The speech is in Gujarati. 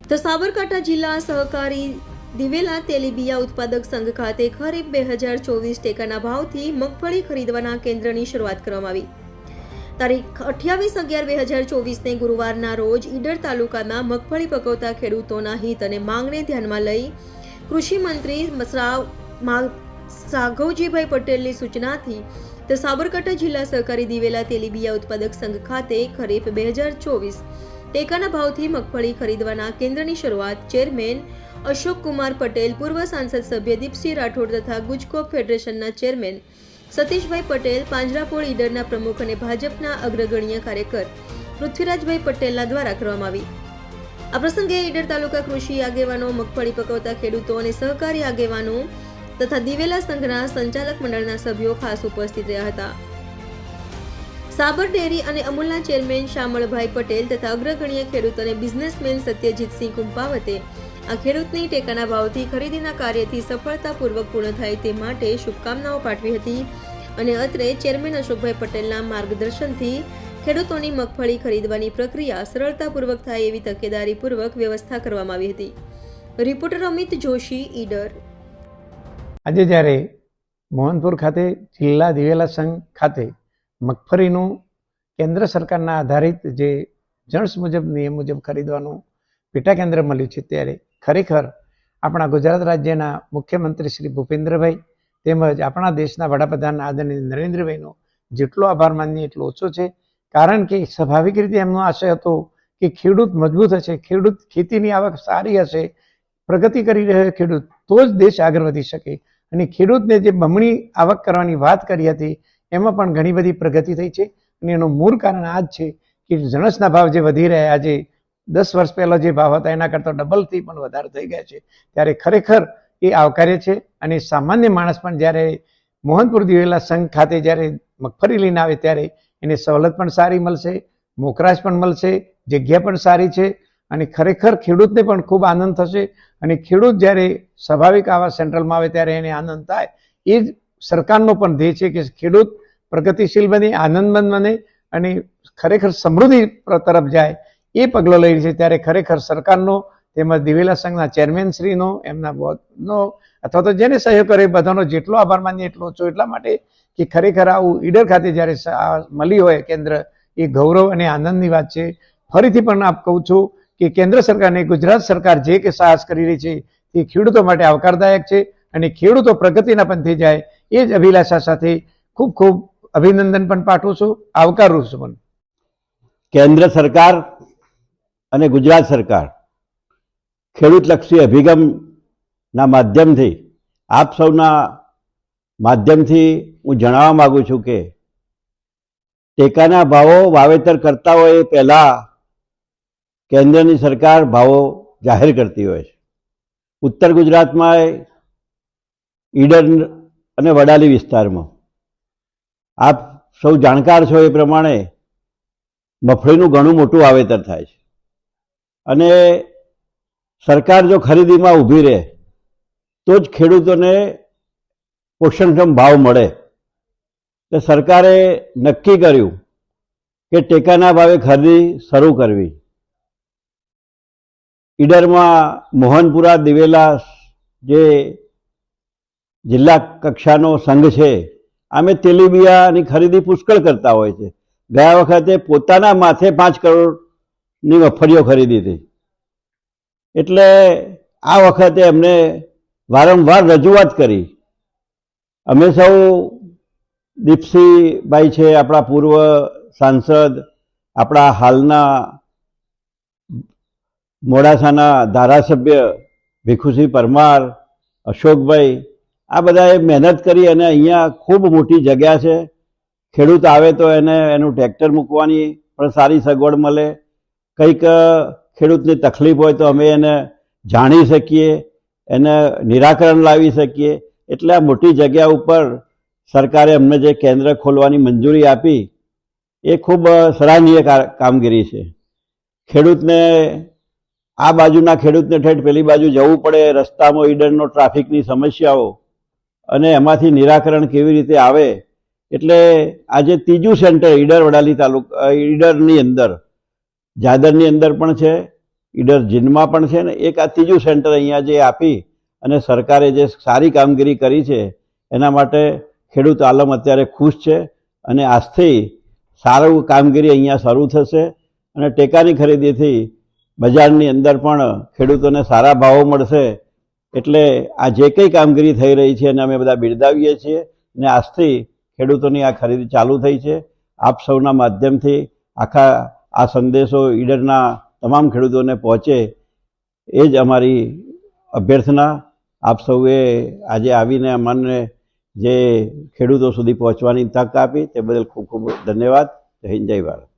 તો સાબરકાંઠા જિલ્લા સહકારી દિવેલા તેલીબિયા ઉત્પાદક સંઘ ખાતે ખરીફ 2024 ટેકાના ભાવથી મગફળી ખરીદવાના કેન્દ્રની શરૂઆત કરવામાં આવી. તારીખ 28/11/2024 ને ગુરુવારના રોજ ઈડર તાલુકાના મગફળી પકવતા ખેડૂતોના હિત અને માંગને ધ્યાનમાં લઈ કૃષિ મંત્રી સાઘવજીભાઈ પટેલની સૂચનાથી તો સાબરકાંઠા જિલ્લા સહકારી દિવેલા તેલીબિયા ઉત્પાદક સંઘ ખાતે ખરીફ 2024 ટેકાના ભાવથી મગફળી ખરીદવાના કેન્દ્રની શરૂઆત ચેરમેન અશોક કુમાર પટેલ, પૂર્વ સાંસદ સભ્ય દીપસિંહ રાઠોડ તથા ગુજકોપ ફેડરેશનના ચેરમેન સતીશભાઈ પટેલ, પાંજરાપોળ ઈડરના પ્રમુખ અને ભાજપના અગ્રગણ્ય કાર્યકર પૃથ્વીરાજભાઈ પટેલના દ્વારા કરવામાં આવી. આ પ્રસંગે ઈડર તાલુકા કૃષિ આગેવાનો, મગફળી પકવતા ખેડૂતો અને સહકારી આગેવાનો તથા દિવેલા સંઘના સંચાલક મંડળના સભ્યો ખાસ ઉપસ્થિત રહ્યા હતા. સાબર ડેરી અને અમૂલના ચેરમેન શામળભાઈ પટેલ તથા અગ્રગણ્ય ખેડૂત અને બિઝનેસમેન સત્યજીતસિંહ કુંપાવતે આ ખેડૂતની ટેકાના ભાવથી ખરીદીના કાર્યથી સફળતાપૂર્વક પૂર્ણ થાય તે માટે શુભકામનાઓ પાઠવી હતી અને અત્રે ચેરમેન અશોકભાઈ પટેલના માર્ગદર્શનથી ખેડૂતોની મગફળી ખરીદવાની પ્રક્રિયા સરળતાપૂર્વક થાય એવી તકેદારીપૂર્વક વ્યવસ્થા કરવામાં આવી હતી. રિપોર્ટર અમિત જોશી, ઈડર. આજે જ્યારે મોહનપુર ખાતે જિલ્લા દિવેલા સંઘ ખાતે મગફળીનું કેન્દ્ર સરકારના આધારિત જે જણસ મુજબ નિયમ મુજબ ખરીદવાનું પેટા કેન્દ્ર મળ્યું છે, ત્યારે ખરેખર આપણા ગુજરાત રાજ્યના મુખ્યમંત્રી શ્રી ભૂપેન્દ્રભાઈ તેમજ આપણા દેશના વડાપ્રધાન આદરણીય નરેન્દ્રભાઈનો જેટલો આભાર માનીએ એટલો ઓછો છે. કારણ કે સ્વાભાવિક રીતે એમનો આશય હતો કે ખેડૂત મજબૂત હશે, ખેડૂત ખેતીની આવક સારી હશે, પ્રગતિ કરી રહ્યો ખેડૂત તો જ દેશ આગળ વધી શકે. અને ખેડૂતને જે બમણી આવક કરવાની વાત કરી હતી એમાં પણ ઘણી બધી પ્રગતિ થઈ છે. અને એનું મૂળ કારણ આ જ છે કે જણસના ભાવ જે વધી રહ્યા, આજે 10 વર્ષ પહેલા જે ભાવ હતા એના કરતાં ડબલથી પણ વધારે થઈ ગયા છે, ત્યારે ખરેખર એ આવકાર્ય છે. અને સામાન્ય માણસ પણ જ્યારે મોહનપુર દિવેલા સંઘ ખાતે જ્યારે મગફળી લઈને આવે ત્યારે એને સવલત પણ સારી મળશે, મોકરાશ પણ મળશે, જગ્યા પણ સારી છે. અને ખરેખર ખેડૂતને પણ ખૂબ આનંદ થશે. અને ખેડૂત જ્યારે સ્વાભાવિક આવા સેન્ટ્રલમાં આવે ત્યારે એને આનંદ થાય. એ જ સરકારનો પણ ધ્યેય છે કે ખેડૂત પ્રગતિશીલ બને, આનંદમંદ બને અને ખરેખર સમૃદ્ધિ તરફ જાય. એ પગલો લઈ છે. ત્યારે ખરેખર સરકારનો તેમજ દિવેલા સંઘના ચેરમેનશ્રીનો, એમના બોર્ડનો અથવા તો જેને સહયોગ કરે બધાનો જેટલો આભાર માનીએ એટલો ઓછો. એટલા માટે કે ખરેખર આવું ઈડર ખાતે જ્યારે મળી હોય કેન્દ્ર, એ ગૌરવ અને આનંદની વાત છે. ફરીથી પણ આપ કહું છું કે કેન્દ્ર સરકારને ગુજરાત સરકાર જે કે સાહસ કરી રહી છે તે ખેડૂતો માટે આવકારદાયક છે. અને ખેડૂતો પ્રગતિના પંથે જાય એ જ અભિલાષા સાથે ખૂબ ખૂબ અભિનંદન પણ પાઠવું છું, આવકારું છું પણ. કેન્દ્ર સરકાર અને ગુજરાત સરકાર ખેડૂતલક્ષી અભિગમના માધ્યમથી આપ સૌના માધ્યમથી હું જણાવવા માગું છું કે ટેકાના ભાવો વાવેતર કરતા હોય એ પહેલાં કેન્દ્રની સરકાર ભાવો જાહેર કરતી હોય છે. ઉત્તર ગુજરાતમાં ઈડર અને વડાલી વિસ્તારમાં આપ સૌ જાણકાર છો એ પ્રમાણે મગફળીનું ઘણું મોટું વાવેતર થાય છે. અને સરકાર જો ખરીદીમાં ઊભી રહે તો જ ખેડૂતોને પોષણક્ષમ ભાવ મળે. તો સરકારે નક્કી કર્યું કે ટેકાના ભાવે ખરીદી શરૂ કરવી. ઈડરમાં મોહનપુરા દિવેલા જે જિલ્લા કક્ષાનો સંઘ છે, અમે તેલીબિયાની ખરીદી પુષ્કળ કરતા હોય છે. ગયા વખતે પોતાના માથે 5 કરોડની મગફળીઓ ખરીદી હતી. એટલે આ વખતે એમને વારંવાર રજૂઆત કરી. અમે સૌ દીપસિંહભાઈ છે, આપણા પૂર્વ સાંસદ, આપણા હાલના મોડાસાના ધારાસભ્ય ભીખુસિંહ પરમાર, અશોકભાઈ, આ બધાએ મહેનત કરી અને અહીંયા ખૂબ મોટી જગ્યા છે. ખેડૂત આવે તો એને એનું ટ્રેક્ટર મૂકવાની પણ સારી સગવડ મળે. કંઈક ખેડૂતની તકલીફ હોય તો અમે એને જાણી શકીએ, એને નિરાકરણ લાવી શકીએ. એટલે આ મોટી જગ્યા ઉપર સરકારે અમને જે કેન્દ્ર ખોલવાની મંજૂરી આપી એ ખૂબ સરાહનીય કામગીરી છે. ખેડૂતને આ બાજુના ખેડૂતને ઠેઠ પેલી બાજુ જવું પડે, રસ્તામાં ઈડરનો ટ્રાફિકની સમસ્યાઓ અને એમાંથી નિરાકરણ કેવી રીતે આવે. એટલે આજે ત્રીજું સેન્ટર ઈડર વડાલી તાલુકા ઈડરની અંદર જાદરની અંદર પણ છે ઈડર જીનમાં પણ છે ને એક આ ત્રીજું સેન્ટર અહીંયા જે આપી અને સરકારે જે સારી કામગીરી કરી છે એના માટે ખેડૂત આલમ અત્યારે ખુશ છે અને આજથી સારું કામગીરી અહીંયા શરૂ થશે અને ટેકાની ખરીદીથી બજારની અંદર પણ ખેડૂતોને સારા ભાવો મળશે. એટલે આ જે કંઈ કામગીરી થઈ રહી છે એને અમે બધા બિરદાવીએ છીએ અને આજથી ખેડૂતોની આ ખરીદી ચાલુ થઈ છે. આપ સૌના માધ્યમથી આખા આ સંદેશો ઈડરના તમામ ખેડૂતોને પહોંચે એ જ અમારી અભ્યર્થના. આપ સૌએ આજે આવીને અમને જે ખેડૂતો સુધી પહોંચવાની તક આપી તે બદલ ખૂબ ખૂબ ધન્યવાદ. જય હિન્દ, જય ભારત.